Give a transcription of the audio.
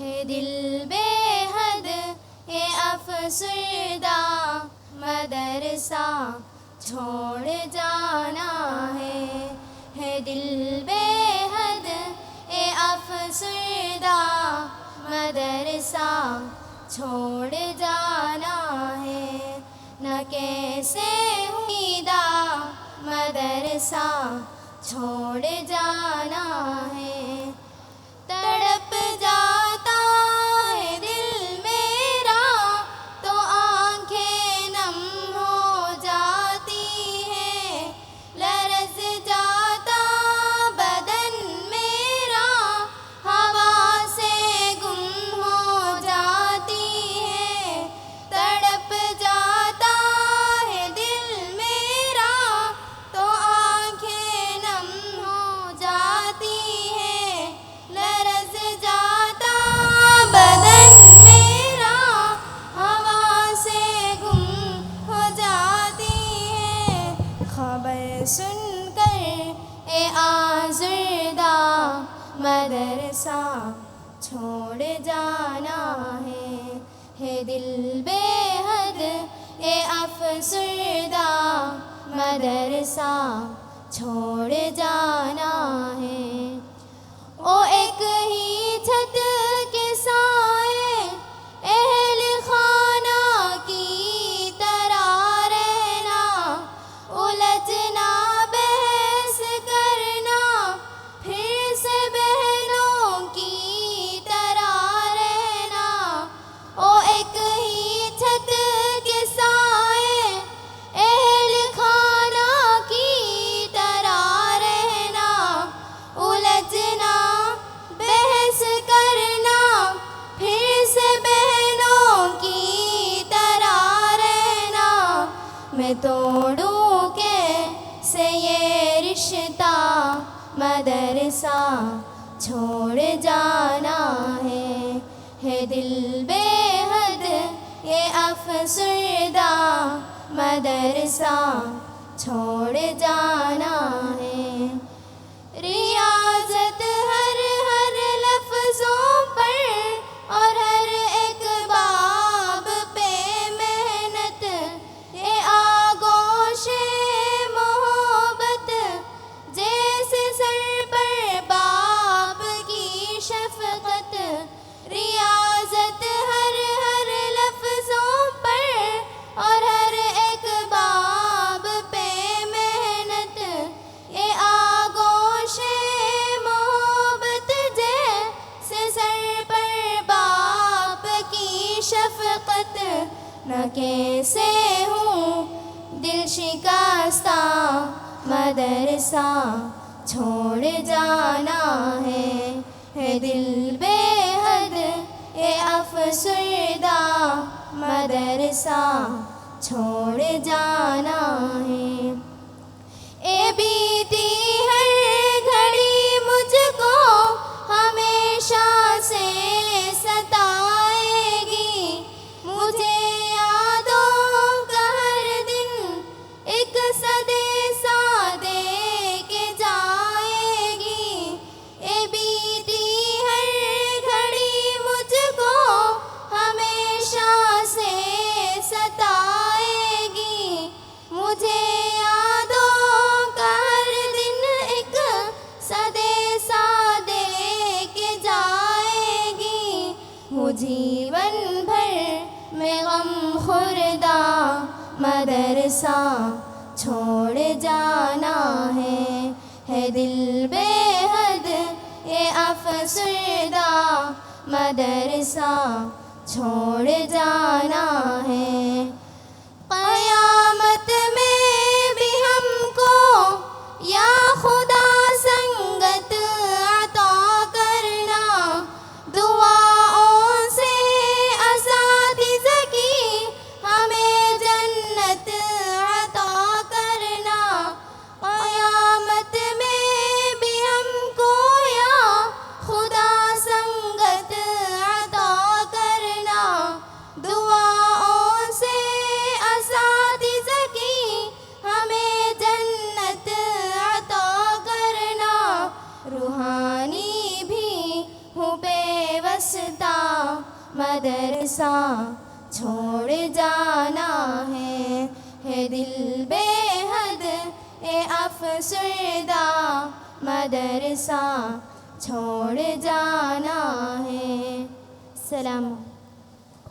ہے دل بے حد یہ افسردہ مدرسہ چھوڑ جانا ہے دل بے حد یہ افسردہ مدرسہ چھوڑ جانا ہے نہ کیسے امیدہ مدرسہ چھوڑ جانا ہے تڑپ جاتا ہے دل میرا تو آنکھیں نم ہو جاتی ہیں لرز جاتا بدن میرا ہوا سے گم ہو جاتی ہے تڑپ جاتا ہے دل میرا تو آنکھیں نم ہو جاتی ہیں لرز جاتا بدن میرا ہوا سے گم ہو جاتی ہے خبر سن کر اے آزردہ مدرسہ چھوڑ جانا ہے دل بے حد اے افسردہ مدرسہ چھوڑ جانا ہے او ایک ہی چھت کے سائے اہل خانہ کی طرح رہنا الجھنا بحث کرنا پھر سے بہنوں کی طرح رہنا او ایک ہی چھت کے سائے اہل خانہ کی طرح رہنا الجھنا بحث کرنا پھر سے بہنوں کی طرح رہنا میں توڑوں کیسے یہ رشتہ مدرسہ چھوڑ جانا ہے دل بے حد یہ افسردہ مدرسہ چھوڑ جانا ہے ریاضت ہر لفظوں پر اور ہر ایک باب پہ محنت یہ آغوش محبت جیسے سر پر باپ کی شفقت ریاضت ہر لفظوں پر اور ہر ایک باب پہ محنت یہ آغوش محبت جیسے سر پر باپ کی شفقت نہ کیسے ہوں دل شکستہ مدرسہ چھوڑ جانا ہے دل بے حد یہ افسردہ مدرسہ چھوڑ جانا ہے اے بیتی ہر گھڑی مجھ کو ہمیشہ سے ستائے گی مجھے یادوں کا ہر دن ایک صدے سا دے کے جائے گی اے بیتی ہر گھڑی مجھ کو ہمیشہ سے ستائے گی مجھے یادوں کا ہر دن ایک صدے سا دے کے جائے گی وہ جیون بھر میں غم خوردہ مدرسہ چھوڑ جانا ہے دل بے حد یہ افسردہ مدرسہ چھوڑ جانا ہے قیامت میں بھی ہم کو یا خدا سنگت عطا کرنا دعاؤں سے اساتذہ کی ہمیں جنت عطا کرنا قیامت میں بھی ہم کو یا خدا سنگت عطا کرنا دعاؤں سے مدرسہ چھوڑ جانا ہے دل بے حد افسردہ مدرسہ چھوڑ جانا ہے. سلام.